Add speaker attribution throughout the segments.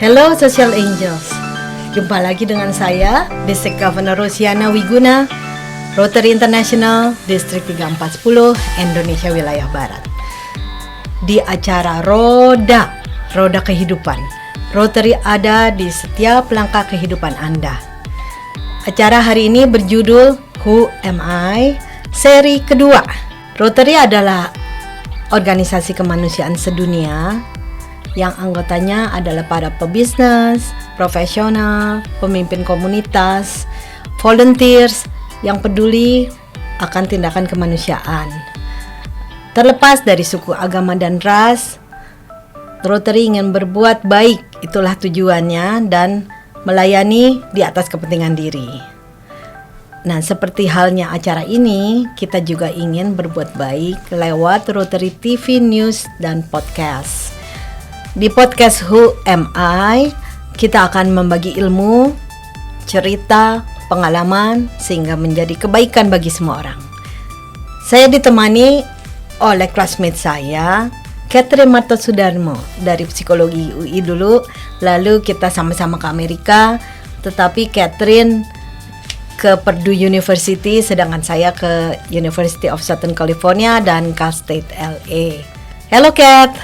Speaker 1: Hello Social Angels, jumpa lagi dengan saya, District Governor Rosiana Wiguna, Rotary International, Distrik 3410, Indonesia Wilayah Barat. Di acara Roda Kehidupan, Rotary ada di setiap langkah kehidupan Anda. Acara hari ini berjudul Who Am I? Seri kedua. Rotary adalah organisasi kemanusiaan sedunia yang anggotanya adalah para pebisnis, profesional, pemimpin komunitas, volunteers yang peduli akan tindakan kemanusiaan. Terlepas dari suku, agama, dan ras, Rotary ingin berbuat baik, itulah tujuannya, dan melayani di atas kepentingan diri. Nah, seperti halnya acara ini, kita juga ingin berbuat baik lewat Rotary TV News dan podcast. Di podcast Who Am I, kita akan membagi ilmu, cerita, pengalaman, sehingga menjadi kebaikan bagi semua orang. Saya ditemani oleh classmate saya, Catherine Marta Sudarmo, dari psikologi UI dulu, lalu kita sama-sama ke Amerika, tetapi Catherine ke Purdue University, sedangkan saya ke University of Southern California dan Cal State LA. Hello Cat.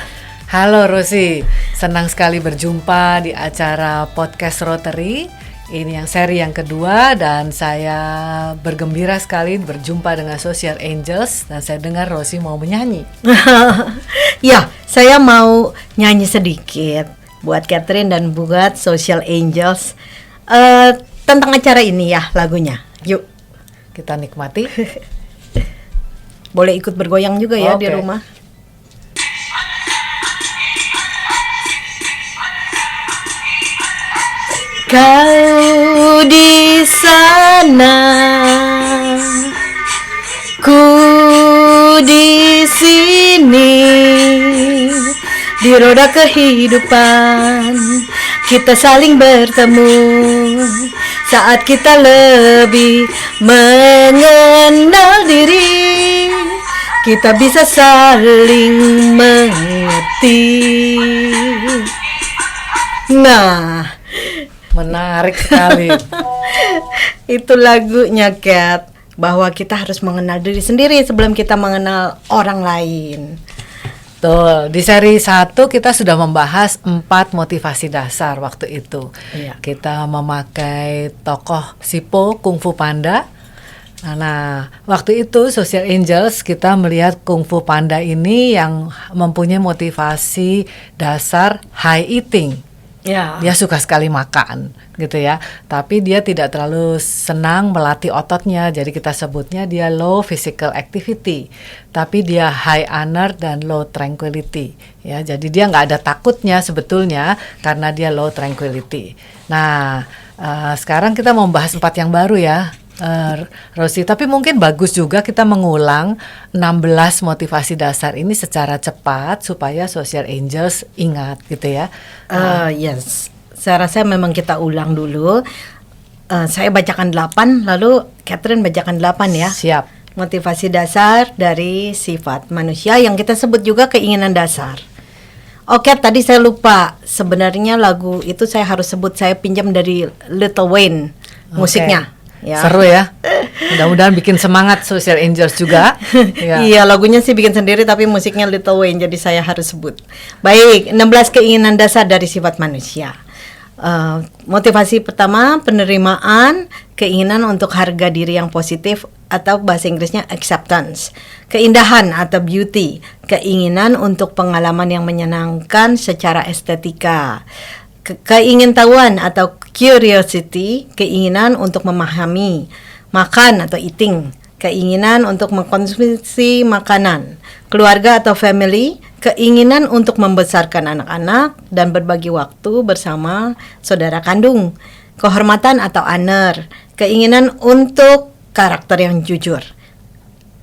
Speaker 2: Halo Rosi, senang sekali berjumpa di acara podcast Rotary. Ini yang seri yang kedua dan saya bergembira sekali berjumpa dengan Social Angels dan saya dengar Rosi mau menyanyi.
Speaker 1: Ya, saya mau nyanyi sedikit buat Catherine dan buat Social Angels tentang acara ini ya lagunya. Yuk
Speaker 2: kita nikmati.
Speaker 1: Boleh ikut bergoyang juga ya di rumah. Kau di sana, ku di sini, di roda kehidupan kita saling bertemu saat kita lebih mengenal diri, kita bisa saling mengerti. Nah,
Speaker 2: menarik sekali.
Speaker 1: Itu lagunya Cat, bahwa kita harus mengenal diri sendiri sebelum kita mengenal orang lain.
Speaker 2: Tuh, di seri 1 kita sudah membahas 4 motivasi dasar waktu itu.
Speaker 1: Iya.
Speaker 2: Kita memakai tokoh Sipo Kung Fu Panda. Nah, waktu itu Social Angels kita melihat Kung Fu Panda ini yang mempunyai motivasi dasar high eating.
Speaker 1: Ya.
Speaker 2: Dia suka sekali makan gitu ya, tapi dia tidak terlalu senang melatih ototnya, jadi kita sebutnya dia low physical activity, tapi dia high honor dan low tranquility ya, jadi dia nggak ada takutnya sebetulnya karena dia low tranquility. Nah, sekarang kita mau bahas 4 yang baru ya, Rosi, tapi mungkin bagus juga kita mengulang 16 motivasi dasar ini secara cepat supaya Social Angels ingat gitu ya.
Speaker 1: Yes, saya rasa memang kita ulang dulu. Saya bacakan 8, lalu Catherine bacakan 8 ya.
Speaker 2: Siap.
Speaker 1: Motivasi dasar dari sifat manusia yang kita sebut juga keinginan dasar. Oke, tadi saya lupa. Sebenarnya lagu itu saya harus sebut, saya pinjam dari Little Wayne musiknya. Ya.
Speaker 2: Seru ya. Mudah-mudahan bikin semangat Social Angels juga. Ya.
Speaker 1: Iya, lagunya sih bikin sendiri tapi musiknya Little Wayne, jadi saya harus sebut. Baik, 16 keinginan dasar dari sifat manusia. Motivasi pertama, penerimaan, keinginan untuk harga diri yang positif atau bahasa Inggrisnya acceptance. Keindahan atau beauty, keinginan untuk pengalaman yang menyenangkan secara estetika. Keingintahuan atau curiosity, keinginan untuk memahami. Makan atau eating, keinginan untuk mengkonsumsi makanan. Keluarga atau family, keinginan untuk membesarkan anak-anak dan berbagi waktu bersama saudara kandung. Kehormatan atau honor, keinginan untuk karakter yang jujur.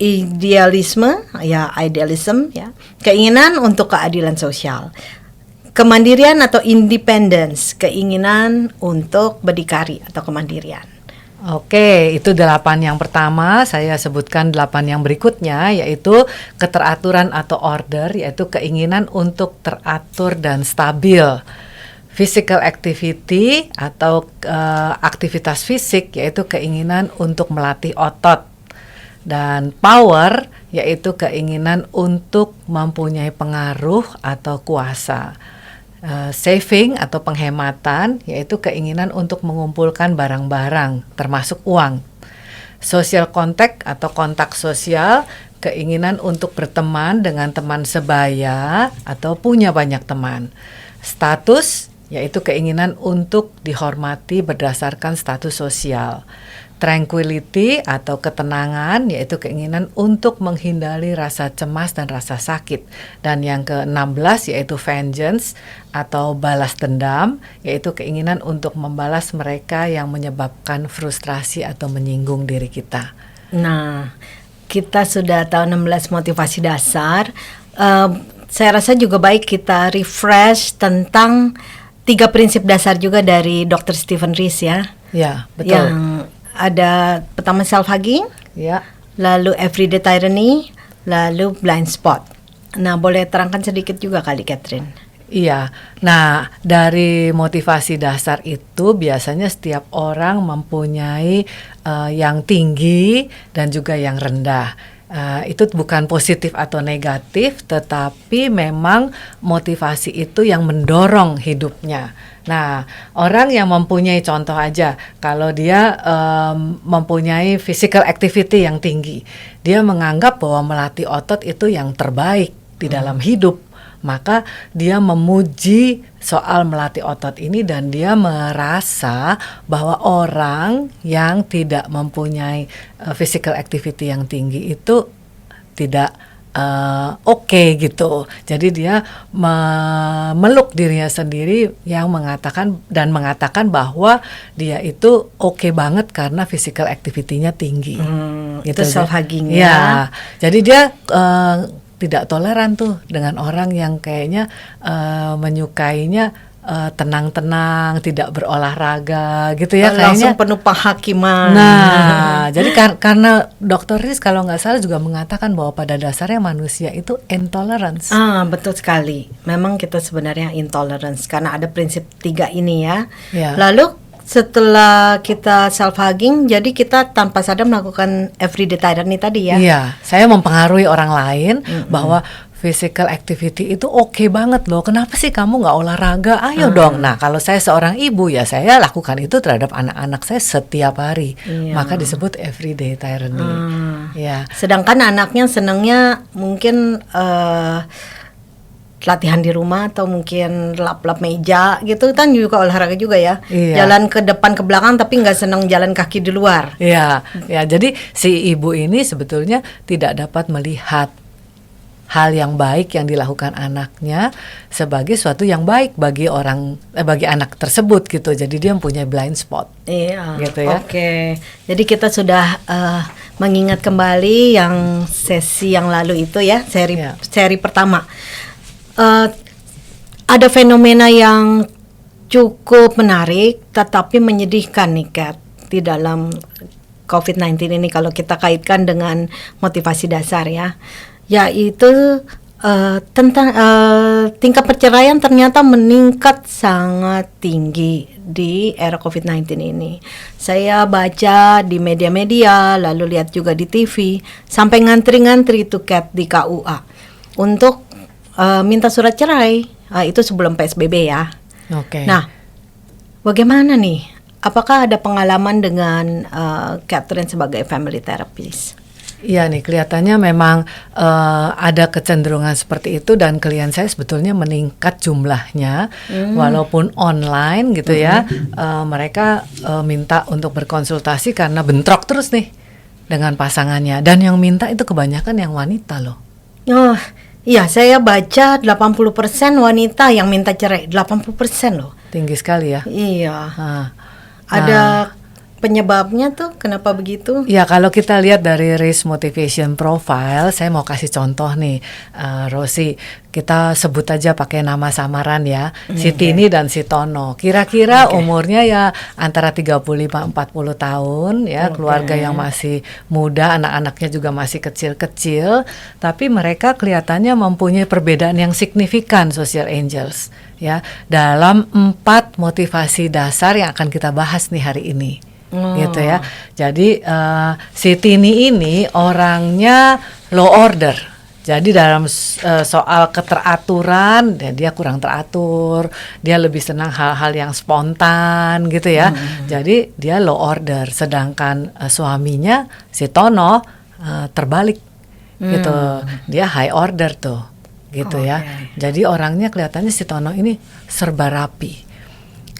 Speaker 1: Idealism ya, keinginan untuk keadilan sosial. Kemandirian atau independence, keinginan untuk berdikari atau kemandirian.
Speaker 2: Oke, itu 8 yang pertama. Saya sebutkan 8 yang berikutnya, yaitu keteraturan atau order, yaitu keinginan untuk teratur dan stabil. Physical activity atau aktivitas fisik yaitu keinginan untuk melatih otot, dan power yaitu keinginan untuk mempunyai pengaruh atau kuasa. Saving atau penghematan yaitu keinginan untuk mengumpulkan barang-barang termasuk uang. Social contact atau kontak sosial, keinginan untuk berteman dengan teman sebaya atau punya banyak teman. Status yaitu keinginan untuk dihormati berdasarkan status sosial. Tranquility atau ketenangan yaitu keinginan untuk menghindari rasa cemas dan rasa sakit. Dan yang ke-16 yaitu vengeance atau balas dendam, yaitu keinginan untuk membalas mereka yang menyebabkan frustrasi atau menyinggung diri kita.
Speaker 1: Nah, kita sudah tahu 16 motivasi dasar. Saya rasa juga baik kita refresh tentang 3 prinsip dasar juga dari Dr. Stephen Rees ya.
Speaker 2: Ya, betul.
Speaker 1: Yang ada pertama self-hugging,
Speaker 2: Ya.
Speaker 1: lalu everyday tyranny, lalu blind spot. Nah, boleh terangkan sedikit juga kali, Catherine?
Speaker 2: Iya, nah dari motivasi dasar itu biasanya setiap orang mempunyai yang tinggi dan juga yang rendah. Itu bukan positif atau negatif, tetapi memang motivasi itu yang mendorong hidupnya. Nah, orang yang mempunyai, contoh aja, kalau dia mempunyai physical activity yang tinggi, dia menganggap bahwa melatih otot itu yang terbaik di dalam hidup. Maka dia memuji soal melatih otot ini dan dia merasa bahwa orang yang tidak mempunyai physical activity yang tinggi itu tidak oke gitu. Jadi dia memeluk dirinya sendiri yang mengatakan bahwa dia itu oke banget karena physical activity-nya tinggi.
Speaker 1: Itu self-hugging
Speaker 2: ya. Ya. Jadi dia tidak toleran tuh dengan orang yang kayaknya menyukainya tenang-tenang, tidak berolahraga gitu ya,
Speaker 1: langsung
Speaker 2: kayaknya
Speaker 1: penuh penghakiman.
Speaker 2: Nah, jadi karena Dr. Rees kalau nggak salah juga mengatakan bahwa pada dasarnya manusia itu intolerance.
Speaker 1: Betul sekali. Memang kita sebenarnya intolerance karena ada prinsip 3 ini ya.
Speaker 2: Ya.
Speaker 1: Lalu setelah kita self-hugging, jadi kita tanpa sadar melakukan everyday tyranny tadi ya.
Speaker 2: Iya, saya mempengaruhi orang lain bahwa physical activity itu oke banget loh. Kenapa sih kamu nggak olahraga? Ayo dong. Nah, kalau saya seorang ibu ya saya lakukan itu terhadap anak-anak saya setiap hari.
Speaker 1: Iya.
Speaker 2: Maka disebut everyday tyranny. Ya.
Speaker 1: Sedangkan anaknya senangnya mungkin latihan di rumah atau mungkin lap-lap meja gitu kan juga olahraga juga ya.
Speaker 2: Iya.
Speaker 1: Jalan ke depan ke belakang tapi nggak senang jalan kaki di luar.
Speaker 2: Ya, jadi si ibu ini sebetulnya tidak dapat melihat hal yang baik yang dilakukan anaknya sebagai suatu yang baik bagi anak tersebut gitu. Jadi dia mempunyai blind spot.
Speaker 1: Iya.
Speaker 2: Gitu ya.
Speaker 1: Oke. Jadi kita sudah mengingat kembali yang sesi yang lalu itu ya, seri pertama. Ada fenomena yang cukup menarik tetapi menyedihkan nih Kat di dalam COVID-19 ini kalau kita kaitkan dengan motivasi dasar ya, yaitu tentang tingkat perceraian ternyata meningkat sangat tinggi di era COVID-19 ini. Saya baca di media-media, lalu lihat juga di TV, sampai ngantri-ngantri tuh Kat di KUA untuk minta surat cerai. Itu sebelum PSBB ya.
Speaker 2: Oke.
Speaker 1: Nah, bagaimana nih? Apakah ada pengalaman dengan Catherine sebagai family therapist?
Speaker 2: Iya nih, kelihatannya memang ada kecenderungan seperti itu dan klien saya sebetulnya meningkat jumlahnya, walaupun online gitu ya. Mereka minta untuk berkonsultasi karena bentrok terus nih dengan pasangannya, dan yang minta itu kebanyakan yang wanita loh.
Speaker 1: Oh, iya, saya baca 80% wanita yang minta cerai, 80% loh.
Speaker 2: Tinggi sekali ya.
Speaker 1: Iya.
Speaker 2: Nah,
Speaker 1: Ada penyebabnya tuh kenapa begitu?
Speaker 2: Ya, kalau kita lihat dari risk motivation profile, saya mau kasih contoh nih, Rosi. Kita sebut aja pakai nama samaran ya, si Tini dan si Tono. Kira-kira umurnya ya antara 35-40 tahun ya, keluarga yang masih muda, anak-anaknya juga masih kecil-kecil, tapi mereka kelihatannya mempunyai perbedaan yang signifikan social angels ya, dalam 4 motivasi dasar yang akan kita bahas nih hari ini. Gitu ya. Jadi si Tini ini orangnya low order. Jadi dalam soal keteraturan, dia kurang teratur, dia lebih senang hal-hal yang spontan gitu ya. Jadi dia low order, sedangkan suaminya si Tono terbalik gitu, dia high order tuh, gitu ya. Jadi orangnya kelihatannya si Tono ini serba rapi.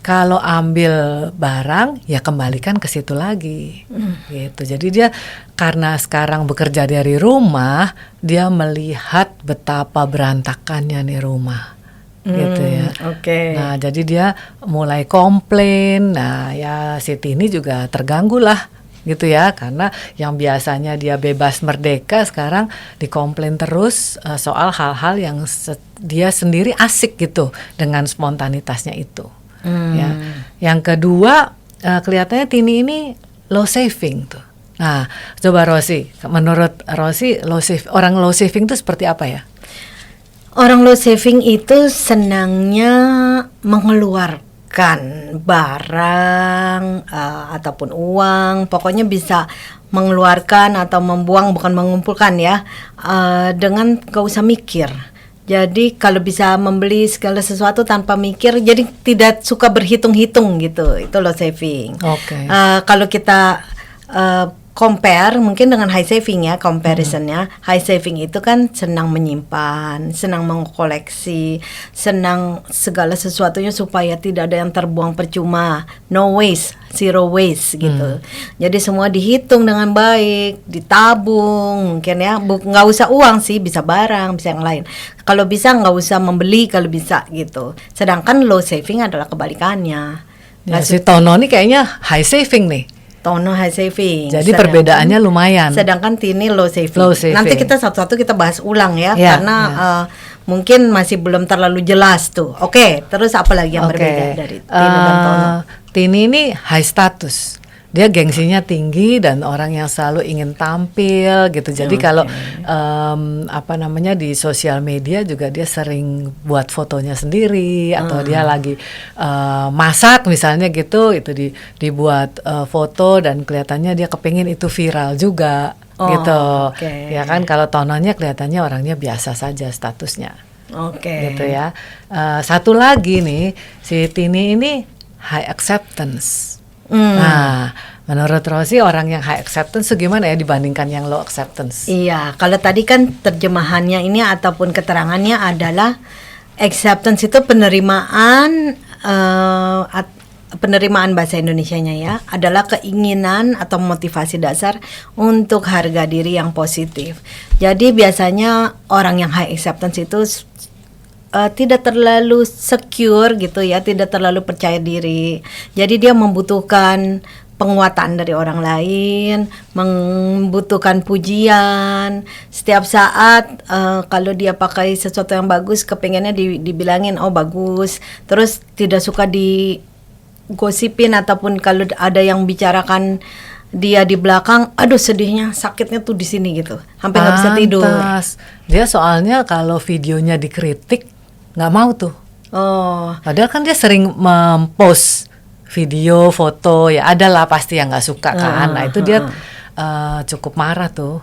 Speaker 2: Kalau ambil barang ya kembalikan ke situ lagi, gitu. Jadi dia karena sekarang bekerja dari rumah, dia melihat betapa berantakannya nih rumah, gitu ya. Nah jadi dia mulai komplain. Nah ya si Tini juga terganggu lah, gitu ya, karena yang biasanya dia bebas merdeka sekarang dikomplain terus soal hal-hal yang dia sendiri asik gitu dengan spontanitasnya itu. Ya. Yang kedua, kelihatannya Tini ini low saving tuh. Nah, coba Rosi, menurut Rosi, orang low saving itu seperti apa ya?
Speaker 1: Orang low saving itu senangnya mengeluarkan barang ataupun uang, pokoknya bisa mengeluarkan atau membuang, bukan mengumpulkan ya, dengan gak usah mikir. Jadi kalau bisa membeli segala sesuatu tanpa mikir, jadi tidak suka berhitung-hitung gitu, itu low saving. Kalau kita compare mungkin dengan high saving ya, comparisonnya, high saving itu kan senang menyimpan, senang mengkoleksi, senang segala sesuatunya supaya tidak ada yang terbuang percuma, no waste, zero waste gitu. Jadi semua dihitung dengan baik, ditabung mungkin ya, nggak usah uang sih, bisa barang, bisa yang lain. Kalau bisa nggak usah membeli kalau bisa gitu. Sedangkan low saving adalah kebalikannya.
Speaker 2: Ya, si Tono ini kayaknya high saving nih.
Speaker 1: Tono high saving.
Speaker 2: Jadi perbedaannya lumayan.
Speaker 1: Sedangkan Tini low saving. Nanti kita satu-satu kita bahas ulang ya, karena mungkin masih belum terlalu jelas tuh. Terus apa lagi yang berbeda dari Tini dan Tono?
Speaker 2: Tini ini high status. Dia gengsinya tinggi dan orang yang selalu ingin tampil gitu. Jadi kalau di sosial media juga dia sering buat fotonya sendiri, atau dia lagi masak misalnya gitu, itu dibuat foto dan kelihatannya dia kepingin itu viral juga gitu. Ya kan, kalau Tononya kelihatannya orangnya biasa saja statusnya. Gitu ya. Satu lagi nih, si Tini ini high acceptance. Nah, menurut Rosi orang yang high acceptance gimana ya dibandingkan yang low acceptance?
Speaker 1: Iya, kalau tadi kan terjemahannya ini ataupun keterangannya adalah acceptance itu penerimaan bahasa Indonesianya ya, adalah keinginan atau motivasi dasar untuk harga diri yang positif. Jadi biasanya orang yang high acceptance itu tidak terlalu secure gitu ya, tidak terlalu percaya diri. Jadi dia membutuhkan penguatan dari orang lain, membutuhkan pujian. Setiap saat kalau dia pakai sesuatu yang bagus, kepengennya dibilangin oh bagus. Terus tidak suka digosipin, ataupun kalau ada yang bicarakan dia di belakang, aduh sedihnya, sakitnya tuh di sini gitu, sampai nggak bisa tidur.
Speaker 2: Dia soalnya kalau videonya dikritik nggak mau tuh. Padahal kan dia sering mempost video, foto, ya ada lah pasti yang nggak suka kan. Nah itu dia cukup marah tuh.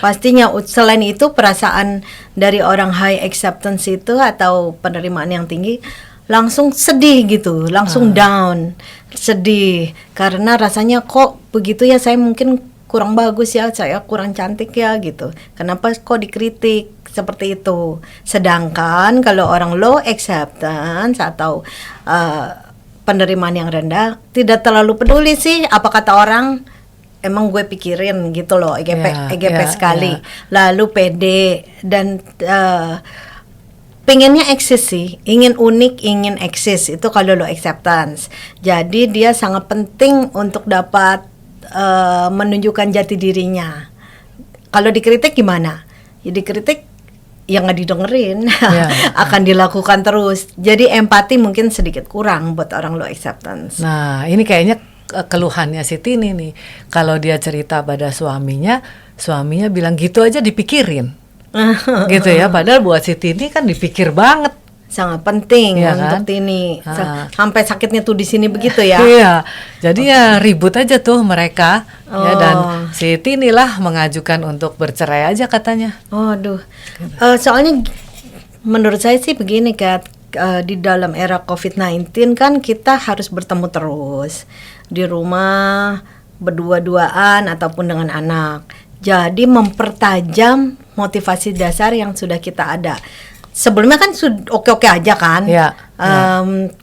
Speaker 1: Pastinya. Selain itu perasaan dari orang high acceptance itu atau penerimaan yang tinggi langsung sedih gitu, langsung down, sedih karena rasanya kok begitu ya, saya mungkin kurang bagus ya, saya kurang cantik ya gitu. Kenapa kok dikritik seperti itu? Sedangkan kalau orang low acceptance atau penerimaan yang rendah tidak terlalu peduli sih apa kata orang, emang gue pikirin gitu loh, EGP sekali. Lalu pede dan pengennya eksis sih, ingin unik, ingin eksis, itu kalau low acceptance. Jadi dia sangat penting untuk dapat menunjukkan jati dirinya. Kalau dikritik gimana? Ya dikritik ya nggak didengerin, akan dilakukan terus. Jadi empati mungkin sedikit kurang buat orang low acceptance.
Speaker 2: Nah, ini kayaknya keluhannya si Tini nih. Kalau dia cerita pada suaminya bilang gitu aja dipikirin. Gitu ya, padahal buat si Tini kan dipikir banget.
Speaker 1: Sangat penting
Speaker 2: Iya
Speaker 1: untuk
Speaker 2: kan?
Speaker 1: Tini. Sampai sakitnya tuh di sini begitu ya.
Speaker 2: Iya, jadi ya ribut aja tuh mereka. Ya, dan si Tini lah mengajukan untuk bercerai aja katanya.
Speaker 1: Aduh, soalnya menurut saya sih begini Kat, di dalam era COVID-19 kan kita harus bertemu terus di rumah, berdua-duaan ataupun dengan anak. Jadi mempertajam motivasi dasar yang sudah kita ada. Sebelumnya kan oke-oke aja kan,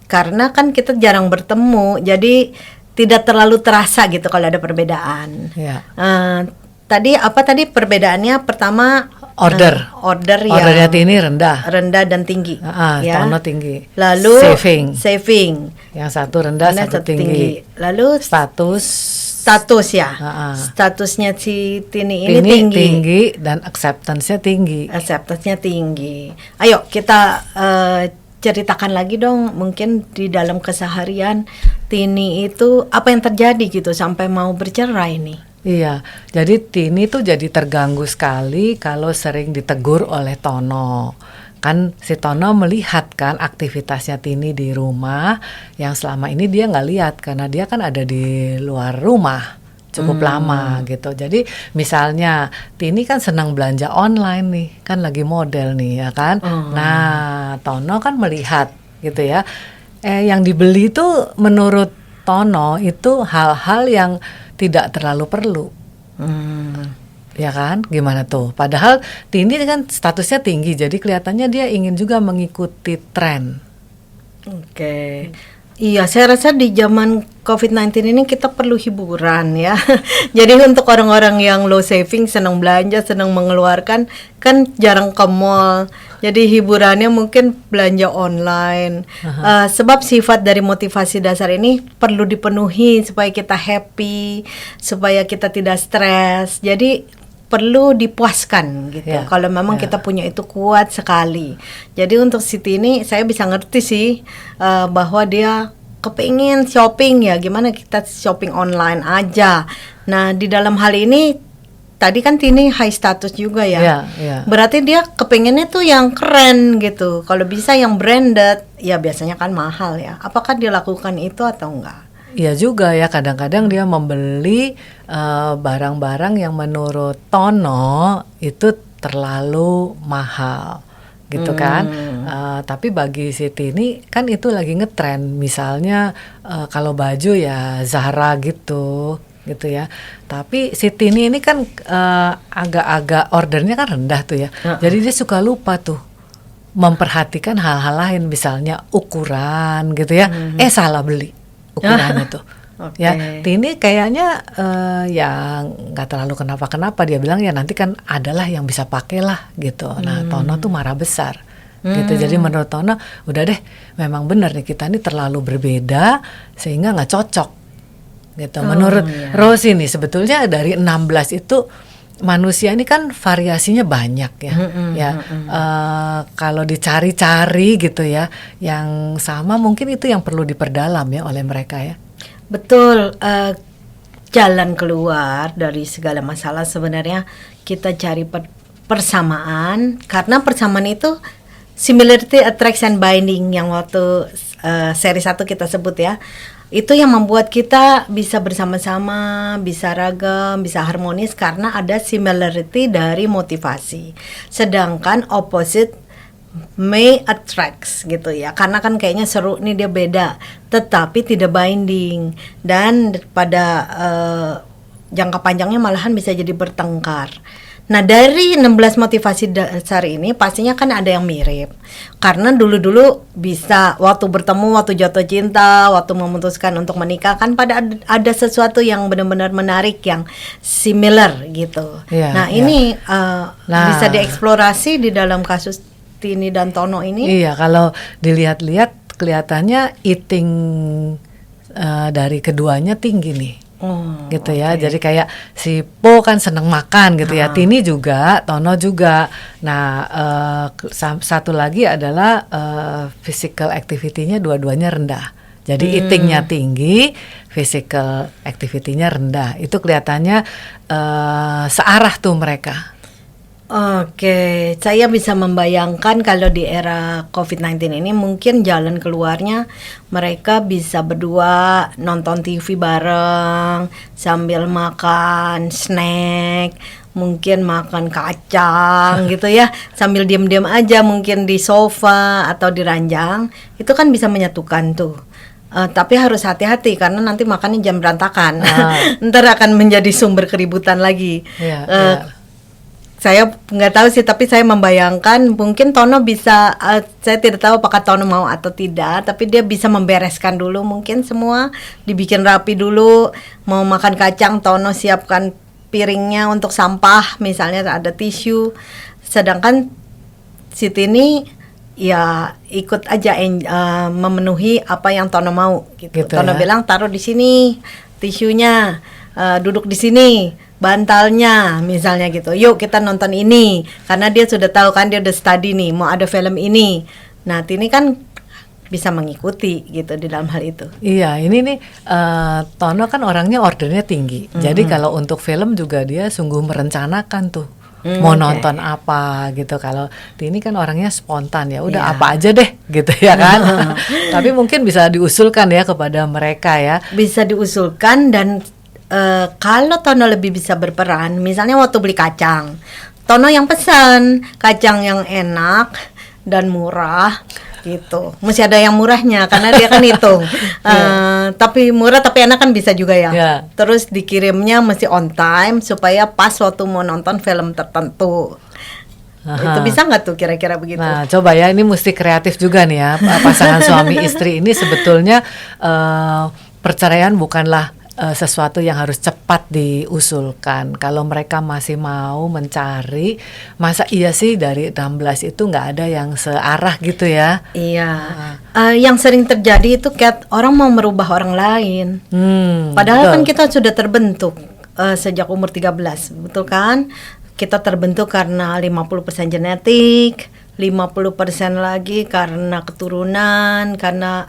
Speaker 1: karena kan kita jarang bertemu, jadi tidak terlalu terasa gitu kalau ada perbedaan. Tadi perbedaannya pertama
Speaker 2: ordernya Tini rendah
Speaker 1: dan tinggi,
Speaker 2: Tono tinggi.
Speaker 1: Lalu saving,
Speaker 2: yang satu rendah satu tinggi.
Speaker 1: Lalu status ya, statusnya si Tini ini
Speaker 2: tinggi dan acceptance-nya tinggi. Ayo kita ceritakan lagi dong, mungkin di dalam keseharian Tini itu apa yang terjadi gitu sampai mau bercerai nih. Iya, jadi Tini tuh jadi terganggu sekali kalau sering ditegur oleh Tono. Kan si Tono melihat kan aktivitasnya Tini di rumah yang selama ini dia nggak lihat karena dia kan ada di luar rumah cukup lama gitu. Jadi misalnya Tini kan senang belanja online nih, kan lagi model nih ya kan. Nah Tono kan melihat gitu ya, yang dibeli tuh menurut Tono itu hal-hal yang tidak terlalu perlu. Ya kan, gimana tuh? Padahal Tini kan statusnya tinggi, jadi kelihatannya dia ingin juga mengikuti tren.
Speaker 1: Oke. Iya, saya rasa di zaman COVID-19 ini kita perlu hiburan ya. Jadi untuk orang-orang yang low saving, senang belanja, senang mengeluarkan, kan jarang ke mall. Jadi hiburannya mungkin belanja online. Sebab sifat dari motivasi dasar ini perlu dipenuhi supaya kita happy, supaya kita tidak stres. Jadi perlu dipuaskan gitu. Kalau memang kita punya itu kuat sekali. Jadi untuk Siti ini saya bisa ngerti sih bahwa dia kepingin shopping ya. Gimana kita shopping online aja. Nah di dalam hal ini tadi kan Tini high status juga ya. Berarti dia kepinginnya tuh yang keren gitu. Kalau bisa yang branded ya biasanya kan mahal ya. Apakah dia lakukan itu atau enggak?
Speaker 2: Iya juga ya, kadang-kadang dia membeli barang-barang yang menurut Tono itu terlalu mahal gitu kan. Tapi bagi si Tini kan itu lagi ngetren. Misalnya kalau baju ya Zara gitu ya. Tapi si Tini ini kan agak-agak ordernya kan rendah tuh ya. Jadi dia suka lupa tuh memperhatikan hal-hal lain, misalnya ukuran gitu ya. Salah beli ukurannya tuh. Ya, Tini kayaknya yang nggak terlalu kenapa-kenapa, dia bilang ya nanti kan adalah yang bisa pakai lah gitu. Nah Tono tuh marah besar gitu. Jadi menurut Tono udah deh, memang benar nih kita ini terlalu berbeda sehingga nggak cocok gitu. Menurut Rose ini sebetulnya dari 16 itu manusia ini kan variasinya banyak ya. Kalau dicari-cari gitu ya, yang sama mungkin itu yang perlu diperdalam ya oleh mereka ya.
Speaker 1: Betul. Jalan keluar dari segala masalah sebenarnya kita cari persamaan, karena persamaan itu similarity, attraction, binding yang waktu seri 1 kita sebut ya. Itu yang membuat kita bisa bersama-sama, bisa ragam, bisa harmonis karena ada similarity dari motivasi. Sedangkan opposite may attracts gitu ya, karena kan kayaknya seru nih, dia beda tetapi tidak binding, dan pada jangka panjangnya malahan bisa jadi bertengkar. Nah dari 16 motivasi dasar ini pastinya kan ada yang mirip, karena dulu-dulu bisa waktu bertemu, waktu jatuh cinta, waktu memutuskan untuk menikah kan pada ada sesuatu yang benar-benar menarik, yang similar gitu. Ini bisa dieksplorasi di dalam kasus Tini dan Tono ini.
Speaker 2: Iya, kalau dilihat-lihat kelihatannya eating dari keduanya tinggi nih. Gitu ya.
Speaker 1: Oke.
Speaker 2: Jadi kayak si Po kan seneng makan gitu ya. Tini juga, Tono juga. Nah, satu lagi adalah physical activity-nya dua-duanya rendah. Jadi eating-nya tinggi, physical activity-nya rendah. Itu kelihatannya searah tuh mereka.
Speaker 1: Oke, saya bisa membayangkan kalau di era COVID-19 ini mungkin jalan keluarnya mereka bisa berdua nonton TV bareng sambil makan snack, mungkin makan kacang gitu ya, sambil diam-diam aja mungkin di sofa atau di ranjang, itu kan bisa menyatukan tuh. Tapi harus hati-hati karena nanti makannya jam berantakan, ntar akan menjadi sumber keributan lagi. Saya nggak tahu sih, tapi saya membayangkan mungkin Tono bisa, saya tidak tahu apakah Tono mau atau tidak, tapi dia bisa membereskan dulu mungkin semua, dibikin rapi dulu. Mau makan kacang, Tono siapkan piringnya untuk sampah, misalnya ada tisu. Sedangkan si Tini ya ikut aja memenuhi apa yang Tono mau gitu. Tono bilang taruh di sini tisunya, duduk di sini bantalnya misalnya gitu. Yuk kita nonton ini karena dia sudah tahu kan, dia udah study nih mau ada film ini. Nah Tini kan bisa mengikuti gitu di dalam hal itu.
Speaker 2: Iya, ini nih Tono kan orangnya ordernya tinggi. Jadi kalau untuk film juga dia sungguh merencanakan tuh. Mau nonton apa gitu. Kalau Tini kan orangnya spontan ya, udah apa aja deh gitu ya kan. Tapi mungkin bisa diusulkan ya kepada mereka ya.
Speaker 1: Bisa diusulkan dan kalau Tono lebih bisa berperan, misalnya waktu beli kacang, Tono yang pesan kacang yang enak dan murah gitu. Mesti ada yang murahnya karena dia kan hitung. Tapi murah tapi enak kan bisa juga ya. Terus dikirimnya mesti on time supaya pas waktu mau nonton film tertentu. Itu bisa nggak tuh kira-kira begitu?
Speaker 2: Nah coba ya, ini mesti kreatif juga nih ya. Pasangan suami istri ini sebetulnya perceraian bukanlah sesuatu yang harus cepat diusulkan. Kalau mereka masih mau mencari, masa iya sih dari 16 itu nggak ada yang searah gitu ya?
Speaker 1: Iya. Yang sering terjadi itu kayak orang mau merubah orang lain. Padahal kan kita sudah terbentuk sejak umur 13, betul kan? Kita terbentuk karena 50% genetik, 50% lagi karena keturunan, karena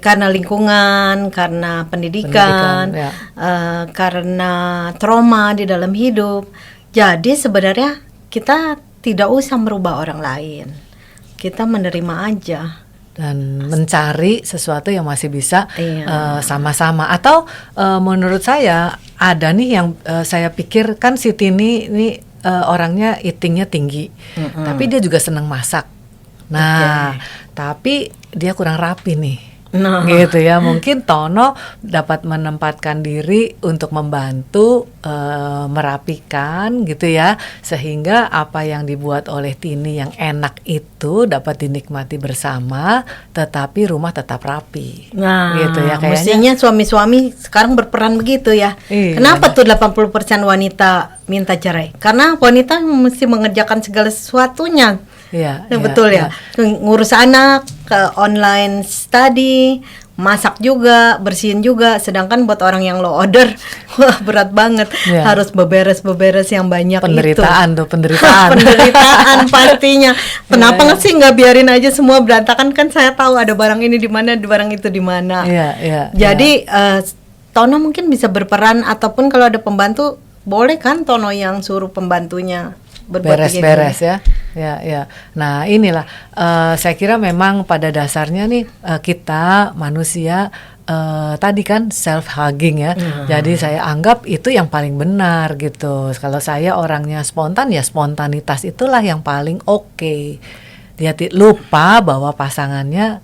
Speaker 1: karena lingkungan, karena pendidikan karena trauma di dalam hidup. Jadi sebenarnya kita tidak usah merubah orang lain, kita menerima aja
Speaker 2: dan mencari sesuatu yang masih bisa sama-sama. Atau menurut saya ada nih yang saya pikir kan si Tini ini orangnya eatingnya tinggi, tapi dia juga senang masak. Nah, tapi dia kurang rapi nih. Gitu ya, mungkin Tono dapat menempatkan diri untuk membantu merapikan gitu ya, sehingga apa yang dibuat oleh Tini yang enak itu dapat dinikmati bersama, tetapi rumah tetap rapi.
Speaker 1: Nah,
Speaker 2: gitu ya, kayaknya.
Speaker 1: Mestinya suami-suami sekarang berperan begitu ya. Kenapa tuh 80% wanita minta cerai? Karena wanita mesti mengerjakan segala sesuatunya. Betul ya. Ngurus anak, ke online study, masak juga, bersihin juga. Sedangkan buat orang yang low order, wah berat banget. Harus beberes yang banyak.
Speaker 2: Penderitaan
Speaker 1: itu.
Speaker 2: Tuh, penderitaan.
Speaker 1: Penderitaan pastinya. Kenapa nggak sih nggak biarin aja semua berantakan? Kan saya tahu ada barang ini di mana, barang itu di mana. Jadi Tono mungkin bisa berperan, ataupun kalau ada pembantu, boleh kan Tono yang suruh pembantunya
Speaker 2: beres-beres ya. Nah inilah saya kira memang pada dasarnya nih kita manusia tadi kan self hugging ya. Jadi saya anggap itu yang paling benar gitu. Kalau saya orangnya spontan, ya spontanitas itulah yang paling oke. Dia lupa bahwa pasangannya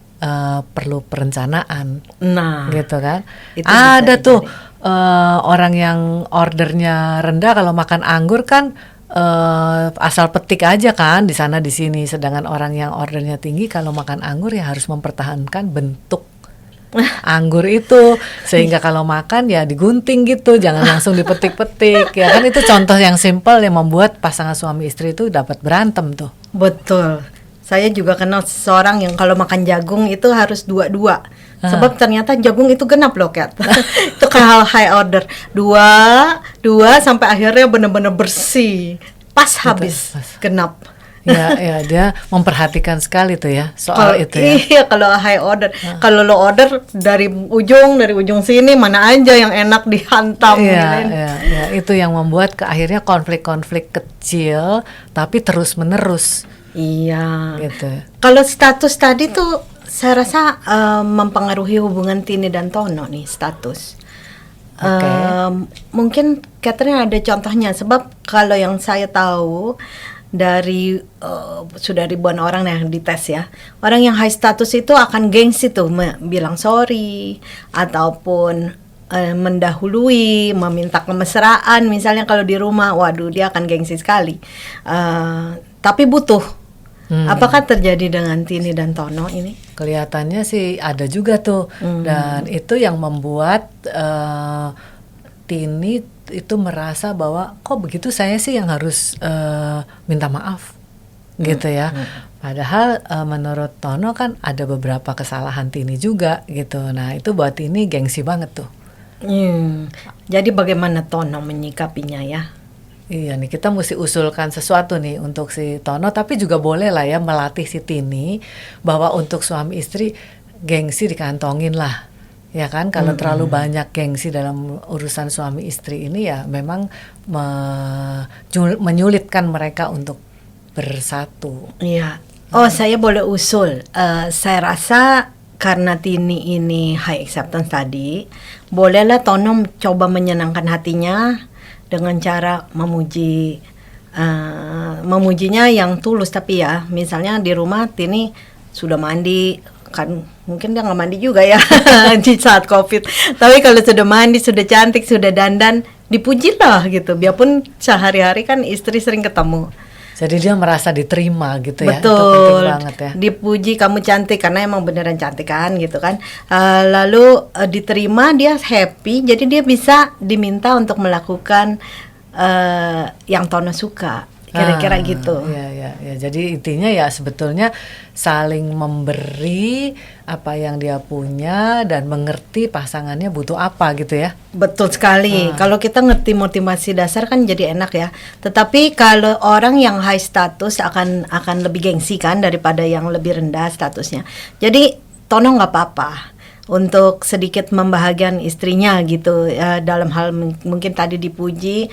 Speaker 2: perlu perencanaan.
Speaker 1: Nah,
Speaker 2: gitu kan. Ada tuh orang yang ordernya rendah kalau makan anggur kan asal petik aja kan di sana di sini, sedangkan orang yang ordernya tinggi kalau makan anggur ya harus mempertahankan bentuk anggur itu, sehingga kalau makan ya digunting gitu, jangan langsung dipetik-petik ya kan. Itu contoh yang simpel yang membuat pasangan suami istri itu dapat berantem tuh.
Speaker 1: Betul. Saya juga kenal seseorang yang kalau makan jagung itu harus dua-dua. Sebab ternyata jagung itu genap loh, Kat. Itu kayak high order. Dua sampai akhirnya benar-benar bersih. Pas habis genap.
Speaker 2: Ya, ya, dia memperhatikan sekali tuh ya soal itu ya.
Speaker 1: Iya, kalau high order. Kalau low order dari ujung sini mana aja yang enak dihantam.
Speaker 2: Iya,
Speaker 1: gitu.
Speaker 2: ya, itu yang membuat akhirnya konflik-konflik kecil tapi terus-menerus.
Speaker 1: Iya.
Speaker 2: Gitu.
Speaker 1: Kalau status tadi tuh saya rasa mempengaruhi hubungan Tini dan Tono nih status.
Speaker 2: Oke.
Speaker 1: Mungkin Catherine ada contohnya, sebab kalau yang saya tahu dari sudah ribuan orang yang dites ya, orang yang high status itu akan gengsi tuh bilang sorry ataupun mendahului, meminta kemesraan misalnya kalau di rumah, waduh dia akan gengsi sekali. Tapi butuh. Apakah terjadi dengan Tini dan Tono ini?
Speaker 2: Kelihatannya sih ada juga tuh, dan itu yang membuat Tini itu merasa bahwa kok begitu saya sih yang harus minta maaf gitu ya. Padahal menurut Tono kan ada beberapa kesalahan Tini juga gitu. Nah itu buat Tini gengsi banget tuh.
Speaker 1: Jadi bagaimana Tono menyikapinya ya?
Speaker 2: Iya nih, kita mesti usulkan sesuatu nih untuk si Tono, tapi juga boleh lah ya melatih si Tini bahwa untuk suami istri gengsi dikantongin lah. Ya kan, kalau terlalu banyak gengsi dalam urusan suami istri ini ya memang menyulitkan mereka untuk bersatu.
Speaker 1: Iya. Oh, saya boleh usul. Saya rasa karena Tini ini high acceptance tadi, bolehlah Tono coba menyenangkan hatinya dengan cara memujinya yang tulus. Tapi ya misalnya di rumah Tini sudah mandi, kan mungkin dia nggak mandi juga ya di saat COVID, tapi kalau sudah mandi, sudah cantik, sudah dandan, dipujilah gitu, biarpun sehari-hari kan istri sering ketemu.
Speaker 2: Jadi dia merasa diterima gitu ya.
Speaker 1: Betul,
Speaker 2: itu penting banget ya.
Speaker 1: dipuji, kamu cantik, karena emang beneran cantik kan gitu kan. Lalu diterima, dia happy, jadi dia bisa diminta untuk melakukan yang Tono suka, kira-kira gitu.
Speaker 2: Ya. Jadi intinya ya sebetulnya saling memberi apa yang dia punya dan mengerti pasangannya butuh apa gitu ya.
Speaker 1: Betul sekali. Kalau kita ngerti motivasi dasar kan jadi enak ya. Tetapi kalau orang yang high status akan lebih gengsi kan daripada yang lebih rendah statusnya. Jadi Tono nggak apa-apa untuk sedikit membahagiakan istrinya gitu, dalam hal mungkin tadi dipuji,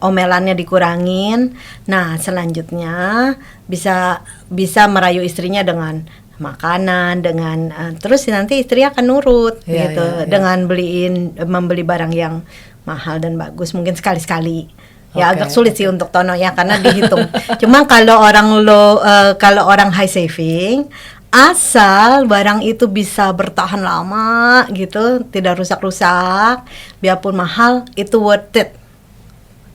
Speaker 1: omelannya dikurangin. Nah selanjutnya bisa merayu istrinya dengan makanan, dengan terus nanti istri akan nurut gitu. Dengan membeli barang yang mahal dan bagus, mungkin sekali-sekali. Ya agak sulit sih untuk Tono ya, karena dihitung. Cuma kalau orang high saving, asal barang itu bisa bertahan lama gitu, tidak rusak-rusak, biarpun mahal, itu worth it.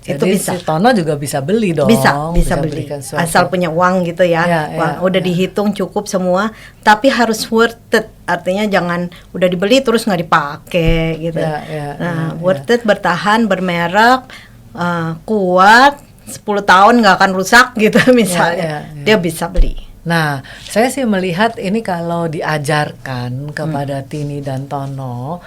Speaker 2: Jadi
Speaker 1: itu bisa.
Speaker 2: si Tono juga bisa beli dong.
Speaker 1: Bisa beli. Asal punya uang gitu ya. Udah dihitung cukup semua, tapi harus worth it. Artinya jangan udah dibeli terus nggak dipakai gitu. Worth it, bertahan, bermerek, kuat, 10 tahun nggak akan rusak gitu misalnya. Dia bisa beli.
Speaker 2: Nah, saya sih melihat ini kalau diajarkan kepada Tini dan Tono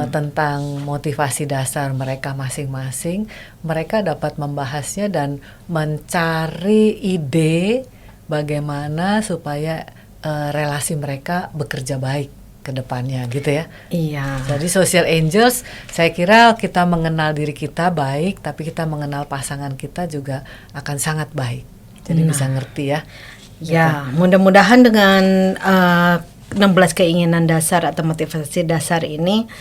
Speaker 2: tentang motivasi dasar mereka masing-masing, mereka dapat membahasnya dan mencari ide bagaimana supaya relasi mereka bekerja baik ke depannya gitu ya.
Speaker 1: Iya.
Speaker 2: Jadi social angels, saya kira kita mengenal diri kita baik, tapi kita mengenal pasangan kita juga akan sangat baik. Jadi bisa ngerti ya.
Speaker 1: Ya, mudah-mudahan dengan 16 keinginan dasar atau motivasi dasar ini,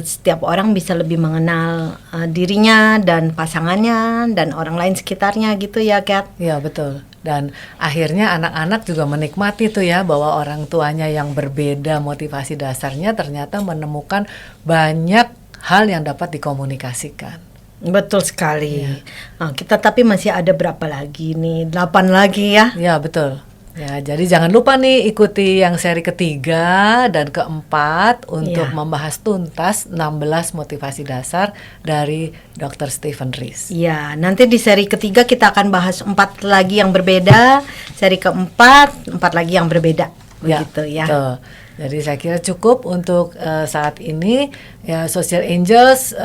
Speaker 1: setiap orang bisa lebih mengenal dirinya dan pasangannya dan orang lain sekitarnya gitu ya, Kat.
Speaker 2: Iya, betul. Dan akhirnya anak-anak juga menikmati tuh ya, bahwa orang tuanya yang berbeda motivasi dasarnya ternyata menemukan banyak hal yang dapat dikomunikasikan.
Speaker 1: Betul sekali. Kita tapi masih ada berapa lagi nih? 8 lagi ya?
Speaker 2: Ya, betul. Ya, jadi jangan lupa nih ikuti yang seri ketiga dan keempat untuk
Speaker 1: Iya.
Speaker 2: membahas tuntas 16 motivasi dasar dari Dr. Stephen Rees.
Speaker 1: Ya, nanti di seri ketiga kita akan bahas 4 lagi yang berbeda, seri keempat 4 lagi yang berbeda, begitu ya.
Speaker 2: Betul. Jadi saya kira cukup untuk saat ini ya Social Angels.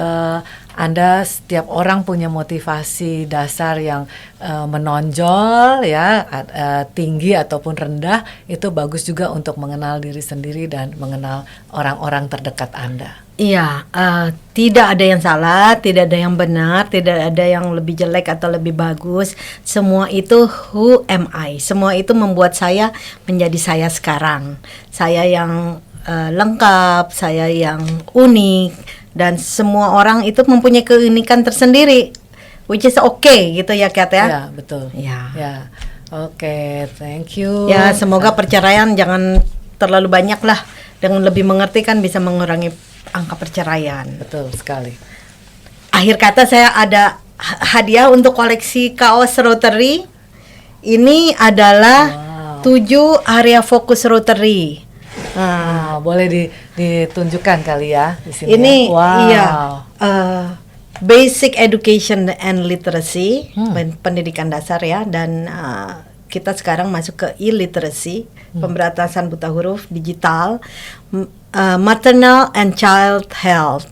Speaker 2: Anda setiap orang punya motivasi dasar yang menonjol ya, tinggi ataupun rendah, itu bagus juga untuk mengenal diri sendiri dan mengenal orang-orang terdekat Anda.
Speaker 1: Iya, tidak ada yang salah, tidak ada yang benar, tidak ada yang lebih jelek atau lebih bagus. Semua itu who am I? Semua itu membuat saya menjadi saya sekarang. Saya yang lengkap, saya yang unik, dan semua orang itu mempunyai keunikan tersendiri, which is okay gitu ya, Kat ya.
Speaker 2: Ya, betul.
Speaker 1: Ya.
Speaker 2: Ya. Oke, thank you.
Speaker 1: Ya, semoga perceraian jangan terlalu banyak lah. Dengan lebih mengerti kan bisa mengurangi angka perceraian.
Speaker 2: Betul sekali.
Speaker 1: Akhir kata saya ada hadiah untuk koleksi kaos Rotary. Ini adalah 7 area fokus Rotary. Nah,
Speaker 2: Boleh ditunjukkan kali ya di sini.
Speaker 1: ini
Speaker 2: ya. Wow.
Speaker 1: iya basic education and literacy, pendidikan dasar ya, dan kita sekarang masuk ke e-literacy, pemberantasan buta huruf digital, maternal and child health,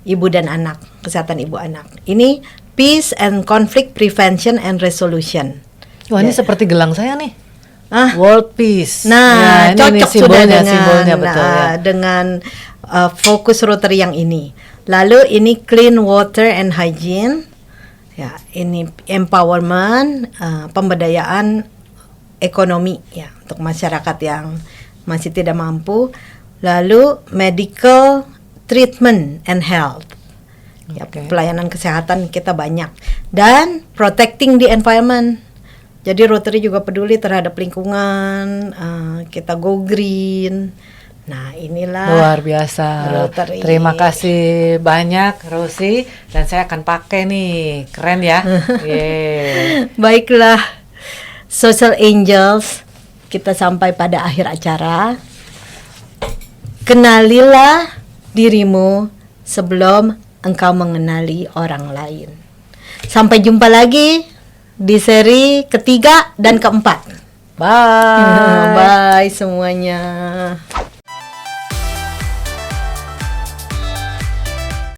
Speaker 1: ibu dan anak, kesehatan ibu anak. Ini peace and conflict prevention and resolution.
Speaker 2: Wah, ini seperti gelang saya nih. World Peace.
Speaker 1: Nah,
Speaker 2: ya,
Speaker 1: cocok sudah dengan
Speaker 2: simbolnya betul ya.
Speaker 1: dengan fokus Rotary yang ini. Lalu ini clean water and hygiene. Ya, ini empowerment, pemberdayaan ekonomi ya untuk masyarakat yang masih tidak mampu. Lalu medical treatment and health. Ya,
Speaker 2: Oke.
Speaker 1: pelayanan kesehatan kita banyak, dan protecting the environment. Jadi Rotary juga peduli terhadap lingkungan, kita go green. Nah, inilah
Speaker 2: Luar biasa.
Speaker 1: Rotary.
Speaker 2: Terima kasih banyak Rosi, dan saya akan pakai nih. Keren ya. Yeay.
Speaker 1: Baiklah, Social Angels, kita sampai pada akhir acara. Kenalilah dirimu sebelum engkau mengenali orang lain. Sampai jumpa lagi di seri ketiga dan keempat.
Speaker 2: Bye.
Speaker 1: Bye semuanya.